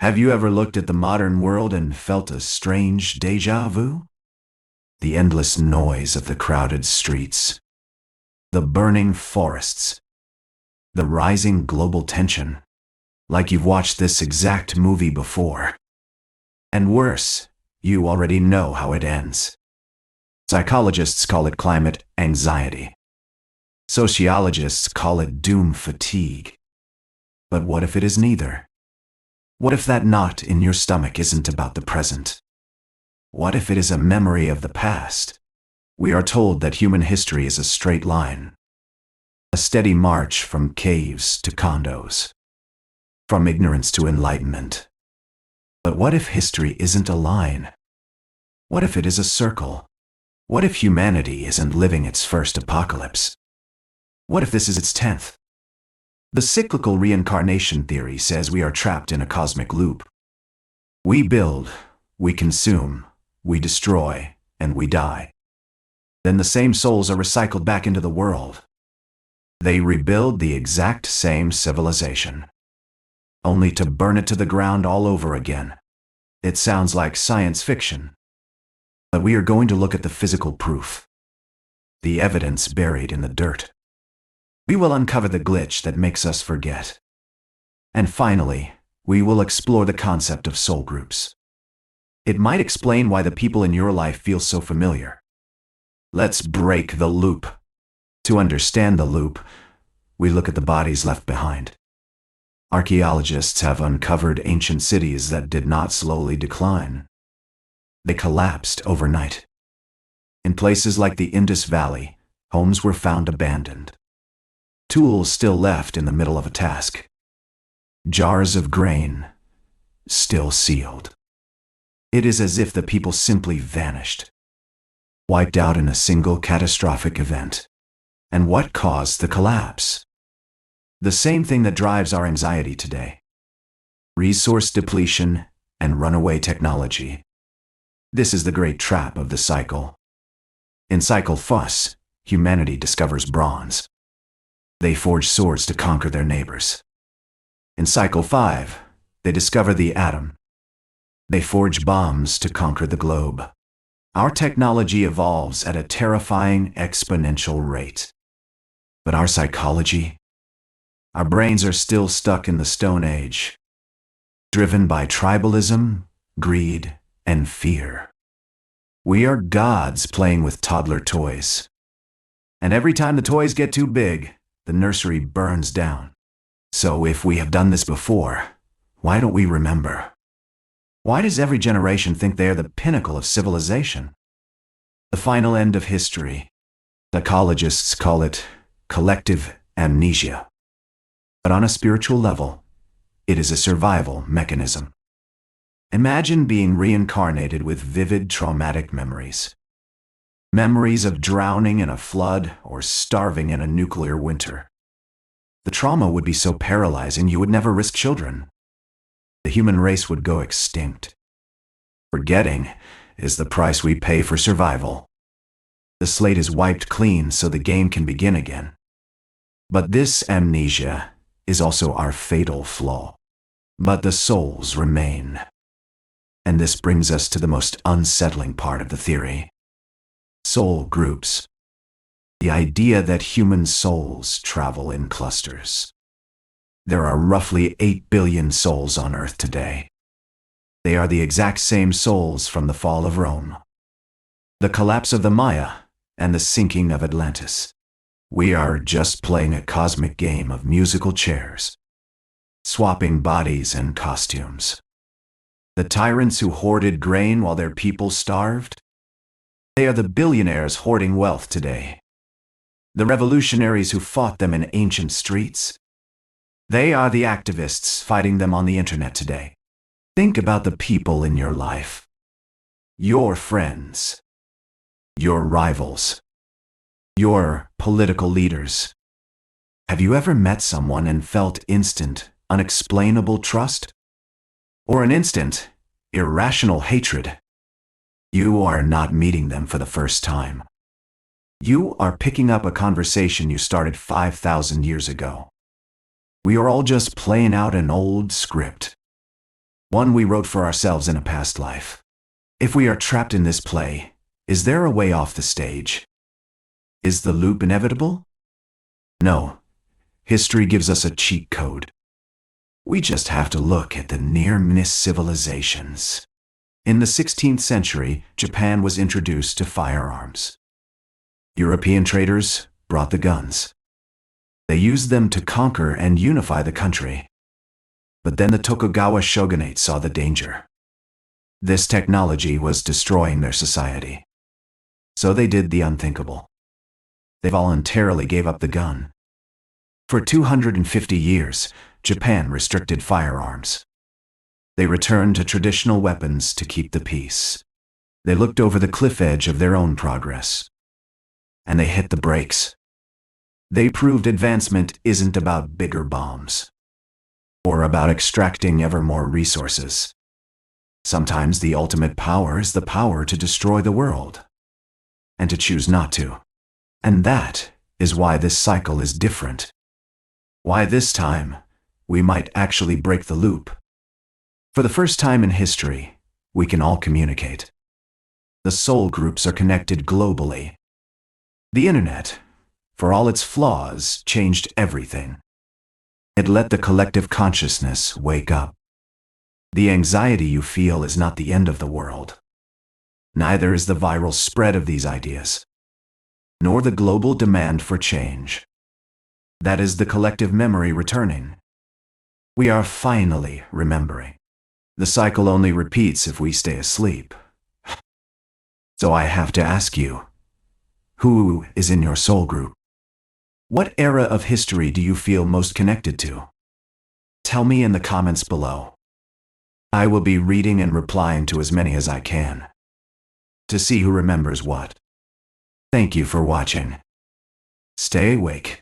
Have you ever looked at the modern world and felt a strange déjà vu? The endless noise of the crowded streets, the burning forests, the rising global tension, like you've watched this exact movie before. And worse, you already know how it ends. Psychologists call it climate anxiety. Sociologists call it doom fatigue. But what if it is neither? What if that knot in your stomach isn't about the present? What if it is a memory of the past? We are told that human history is a straight line, a steady march from caves to condos, from ignorance to enlightenment. But what if history isn't a line? What if it is a circle? What if humanity isn't living its first apocalypse? What if this is its 10th? The cyclical reincarnation theory says we are trapped in a cosmic loop. We build, we consume, we destroy, and we die. Then the same souls are recycled back into the world. They rebuild the exact same civilization, only to burn it to the ground all over again. It sounds like science fiction, but we are going to look at the physical proof, the evidence buried in the dirt. We will uncover the glitch that makes us forget. And finally, we will explore the concept of soul groups. It might explain why the people in your life feel so familiar. Let's break the loop. To understand the loop, we look at the bodies left behind. Archaeologists have uncovered ancient cities that did not slowly decline. They collapsed overnight. In places like the Indus Valley, homes were found abandoned. Tools still left in the middle of a task. Jars of grain, still sealed. It is as if the people simply vanished, wiped out in a single catastrophic event. And what caused the collapse? The same thing that drives our anxiety today. Resource depletion and runaway technology. This is the great trap of the cycle. In Cycle Fuss, humanity discovers bronze. They forge swords to conquer their neighbors. In Cycle 5, they discover the atom. They forge bombs to conquer the globe. Our technology evolves at a terrifying exponential rate. But our psychology? Our brains are still stuck in the Stone Age, driven by tribalism, greed, and fear. We are gods playing with toddler toys. And every time the toys get too big, the nursery burns down. So if we have done this before, why don't we remember? Why does every generation think they are the pinnacle of civilization? The final end of history. Psychologists call it collective amnesia. But on a spiritual level, it is a survival mechanism. Imagine being reincarnated with vivid traumatic memories. Memories of drowning in a flood or starving in a nuclear winter. The trauma would be so paralyzing you would never risk children. The human race would go extinct. Forgetting is the price we pay for survival. The slate is wiped clean so the game can begin again. But this amnesia is also our fatal flaw. But the souls remain. And this brings us to the most unsettling part of the theory. Soul groups. The idea that human souls travel in clusters. There are roughly 8 billion souls on Earth today. They are the exact same souls from the fall of Rome, the collapse of the Maya, and the sinking of Atlantis. We are just playing a cosmic game of musical chairs, swapping bodies and costumes. The tyrants who hoarded grain while their people starved? They are the billionaires hoarding wealth today. The revolutionaries who fought them in ancient streets? They are the activists fighting them on the internet today. Think about the people in your life. Your friends. Your rivals. Your political leaders. Have you ever met someone and felt instant, unexplainable trust? Or an instant, irrational hatred? You are not meeting them for the first time. You are picking up a conversation you started 5,000 years ago. We are all just playing out an old script. One we wrote for ourselves in a past life. If we are trapped in this play, is there a way off the stage? Is the loop inevitable? No. History gives us a cheat code. We just have to look at the near-miss civilizations. In the 16th century, Japan was introduced to firearms. European traders brought the guns. They used them to conquer and unify the country. But then the Tokugawa shogunate saw the danger. This technology was destroying their society. So they did the unthinkable. They voluntarily gave up the gun. For 250 years, Japan restricted firearms. They returned to traditional weapons to keep the peace. They looked over the cliff edge of their own progress. And they hit the brakes. They proved advancement isn't about bigger bombs, or about extracting ever more resources. Sometimes the ultimate power is the power to destroy the world, and to choose not to. And that is why this cycle is different. Why this time, we might actually break the loop. For the first time in history, we can all communicate. The soul groups are connected globally. The internet, for all its flaws, changed everything. It let the collective consciousness wake up. The anxiety you feel is not the end of the world. Neither is the viral spread of these ideas, nor the global demand for change. That is the collective memory returning. We are finally remembering. The cycle only repeats if we stay asleep. So I have to ask you, who is in your soul group? What era of history do you feel most connected to? Tell me in the comments below. I will be reading and replying to as many as I can, to see who remembers what. Thank you for watching. Stay awake.